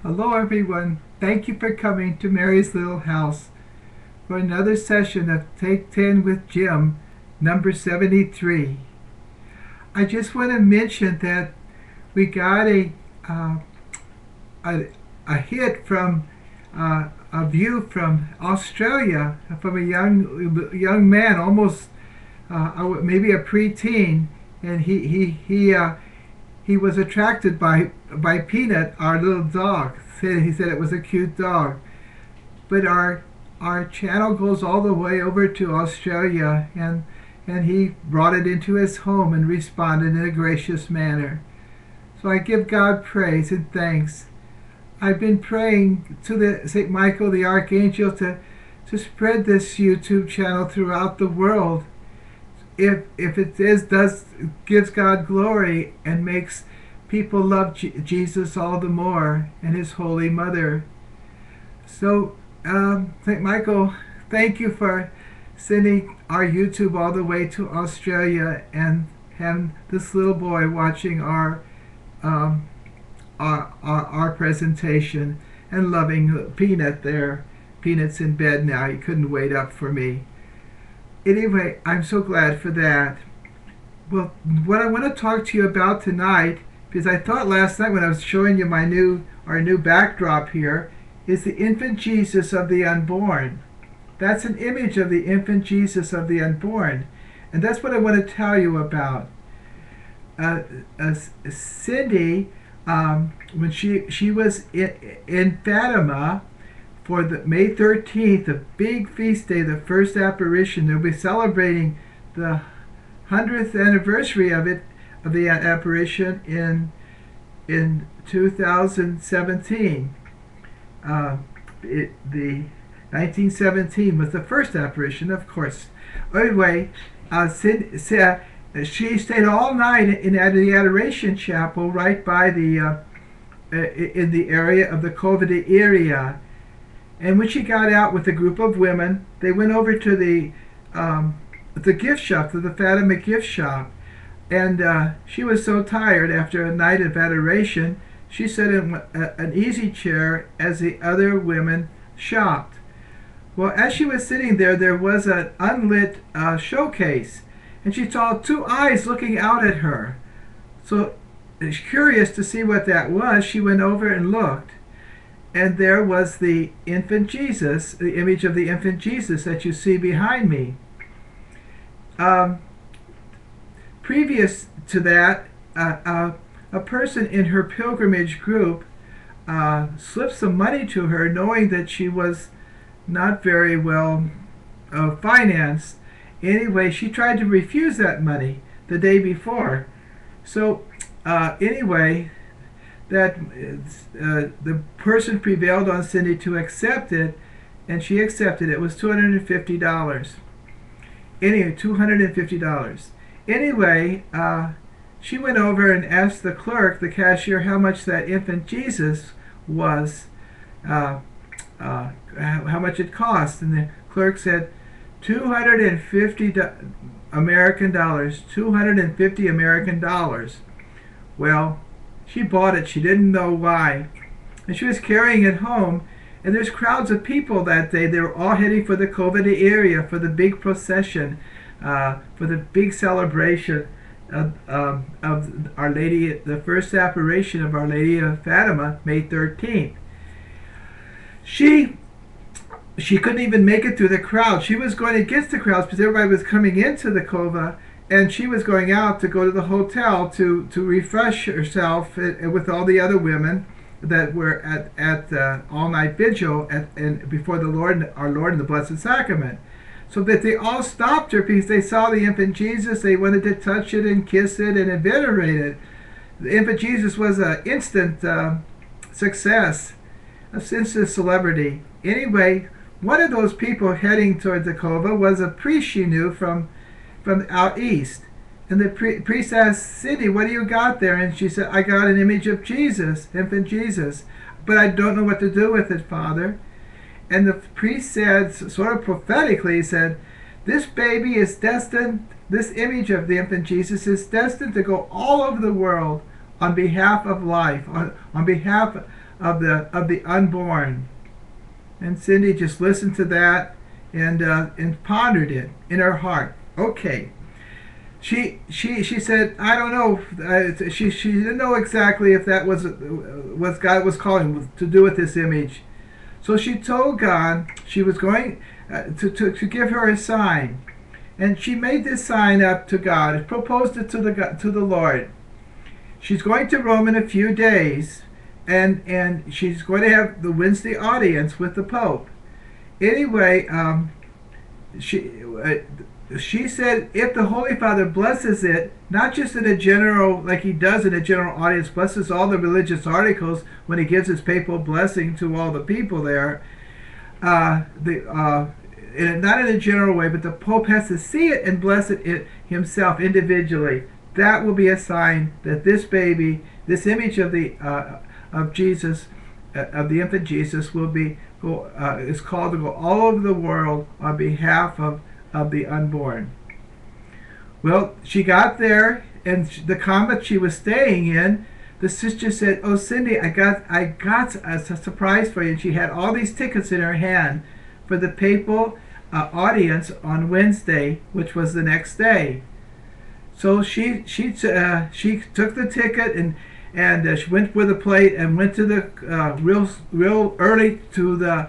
Hello everyone. Thank you for coming to Mary's Little House for another session of Take 10 with Jim, number 73. I just want to mention that we got uh, a hit from a view from Australia from a young man, almost maybe a preteen, and he was attracted by Peanut, our little dog. He said it was a cute dog. But our channel goes all the way over to Australia, and he brought it into his home and responded in a gracious manner. So I give God praise and thanks. I've been praying to the St. Michael the Archangel to spread this YouTube channel throughout the world. If it gives God glory and makes people love Jesus all the more and His Holy Mother. So St. Michael, thank you for sending our YouTube all the way to Australia and having this little boy watching our presentation and loving Peanut there. Peanut's in bed now. He couldn't wait up for me. Anyway, I'm so glad for that. Well, what I want to talk to you about tonight, because I thought last night when I was showing you our new backdrop here, is the infant Jesus of the unborn. That's an image of the infant Jesus of the unborn. And that's what I want to tell you about. Cindy, when she was in Fatima, for the May 13th, the big feast day, the first apparition, they'll be celebrating the 100th anniversary of the apparition in 2017. The 1917 was the first apparition, of course. Anyway, she stayed all night in the Adoration Chapel right by in the area of the Covida area. And when she got out with a group of women, they went over to the gift shop, to the Fatima gift shop. And she was so tired after a night of adoration, she sat in an easy chair as the other women shopped. Well, as she was sitting there, there was an unlit showcase, and she saw two eyes looking out at her. So, curious to see what that was, she went over and looked. And there was the infant Jesus, the image of the infant Jesus that you see behind me. Previous to that, a person in her pilgrimage group slipped some money to her, knowing that she was not very well financed. Anyway, she tried to refuse that money the day before. So anyway, that the person prevailed on Cindy to accept it, and she accepted it. It was $250. Anyway, $250. Anyway, she went over and asked the clerk, the cashier, how much that infant Jesus was, how much it cost, and the clerk said $250 American dollars. 250 American dollars. Well, she bought it. She didn't know why. And she was carrying it home. And there's crowds of people that day. They were all heading for the Covida area for the big procession, for the big celebration of Our Lady, the first apparition of Our Lady of Fatima, May 13th. She couldn't even make it through the crowd. She was going against the crowds because everybody was coming into the Cova, and she was going out to go to the hotel to refresh herself with all the other women that were at all-night vigil before the Lord, our Lord, and the Blessed Sacrament. So that they all stopped her because they saw the infant Jesus. They wanted to touch it and kiss it and venerate it. The infant Jesus was an instant success, an instant celebrity. Anyway, one of those people heading toward the Cova was a priest she knew from out east. And the priest asked Cindy, what do you got there? And she said, I got an image of Jesus, infant Jesus, but I don't know what to do with it, Father. And the priest said, sort of prophetically, he said, this baby is destined, this image of the infant Jesus is destined to go all over the world on behalf of life, on behalf of the unborn. And Cindy just listened to that and pondered it in her heart. Okay. She said, I don't know. She didn't know exactly if that was what God was calling to do with this image. So she told God she was going to give her a sign, and she made this sign up to God, proposed it to the Lord. She's going to Rome in a few days, and she's going to have the Wednesday audience with the Pope. Anyway, she said if the Holy Father blesses it, not just in a general, like he does in a general audience, blesses all the religious articles when he gives his papal blessing to all the people there, not in a general way, but the Pope has to see it and bless it himself individually. That will be a sign that this baby, this image of Jesus, of the infant Jesus, is called to go all over the world on behalf of the unborn. Well, she got there, and the convent she was staying in, the sister said, "Oh, Cindy, I got a surprise for you." And she had all these tickets in her hand for the papal audience on Wednesday, which was the next day. So she took the ticket and she went with a plate and went to the real early to the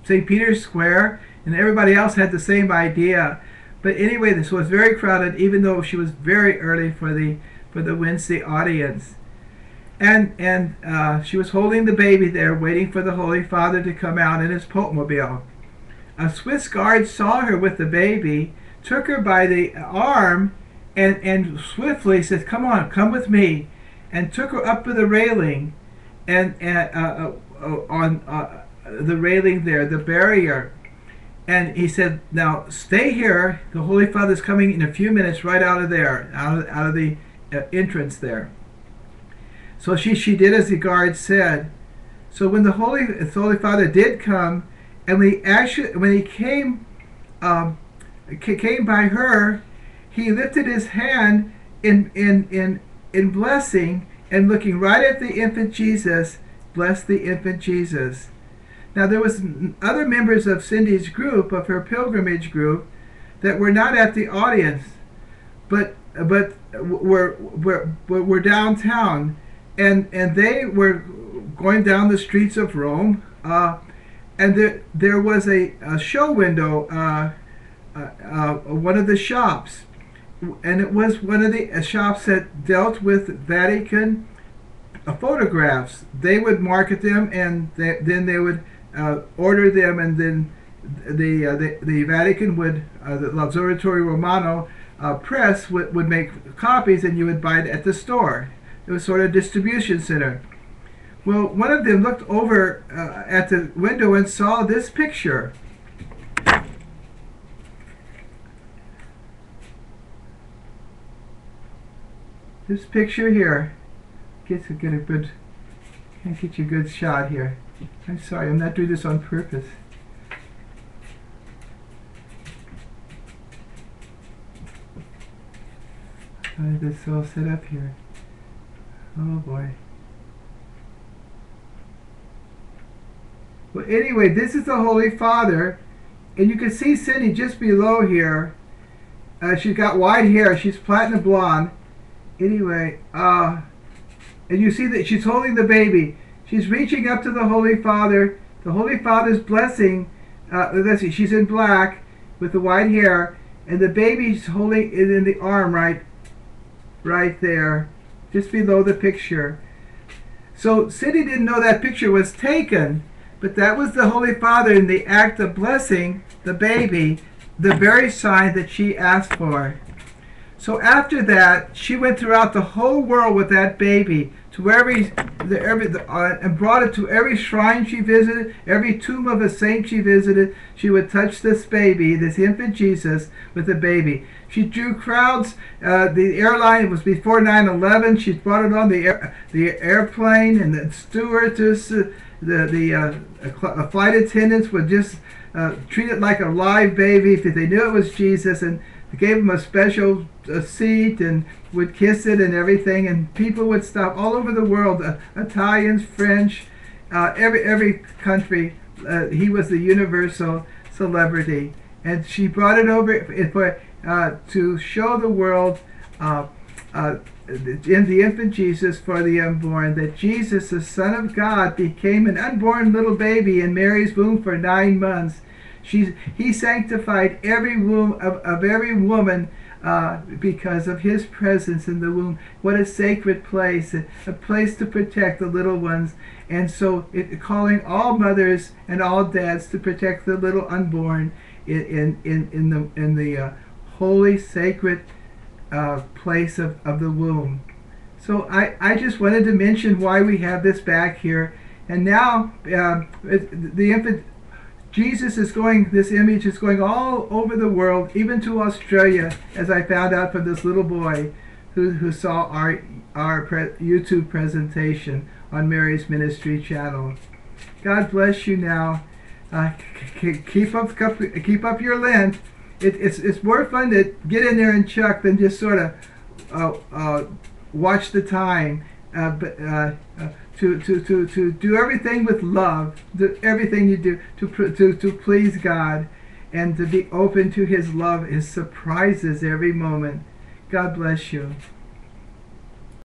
St. Peter's Square, and everybody else had the same idea. But anyway, this was very crowded, even though she was very early for the Wednesday audience. And she was holding the baby there, waiting for the Holy Father to come out in his Pope-mobile. A Swiss guard saw her with the baby, took her by the arm, and swiftly said, "Come on, come with me," and took her up to the railing, and on the railing there, the barrier. And he said, "Now stay here. The Holy Father's coming in a few minutes, right out of there, out of the entrance there." So she did as the guard said. So when the Holy Father did come, and when he came by her, he lifted his hand in blessing, and looking right at the infant Jesus, blessed the infant Jesus. Now there was other members of Cindy's group, of her pilgrimage group, that were not at the audience, but were downtown, and they were going down the streets of Rome, and there was a show window, one of the shops, and it was one of the shops that dealt with Vatican photographs. They would market them, and then they would order them, and then the Vatican would, the L'Osservatore Romano press would make copies, and you would buy it at the store. It was sort of a distribution center. Well, one of them looked over at the window and saw this picture. This picture here. Can't get you a good shot here. I'm sorry, I'm not doing this on purpose. How did this all set up here? Oh boy. Well, anyway, this is the Holy Father, and you can see Cindy just below here. She's got white hair. She's platinum blonde. Anyway, and you see that she's holding the baby. She's reaching up to the Holy Father. The Holy Father's blessing. Let's see, she's in black with the white hair, and the baby's holding it in the arm right there, just below the picture. So Cindy didn't know that picture was taken, but that was the Holy Father in the act of blessing the baby, the very sign that she asked for. So after that, she went throughout the whole world with that baby, to and brought it to every shrine she visited, every tomb of a saint she visited. She would touch this baby, this infant Jesus, with the baby. She drew crowds. The airline, it was before 9/11. She brought it on the airplane, and the stewardess, the flight attendants would just treat it like a live baby if they knew it was Jesus, and gave him a special seat and would kiss it and everything, and people would stop all over the world, Italians, French, every country. He was the universal celebrity, and she brought it over to show the world in the infant Jesus for the unborn, that Jesus, the Son of God, became an unborn little baby in Mary's womb for 9 months. He sanctified every womb of every woman because of his presence in the womb. What a sacred place, a place to protect the little ones. And so calling all mothers and all dads to protect the little unborn in the holy, sacred place of the womb. So I just wanted to mention why we have this back here. And now the infant Jesus is going, this image is going all over the world, even to Australia, as I found out from this little boy who saw our YouTube presentation on Mary's Ministry channel. God bless you now. Keep up your Lent. It's more fun to get in there and chuck than just sort of watch the time. To do everything with love, everything you do to please God, and to be open to His love, His surprises every moment. God bless you.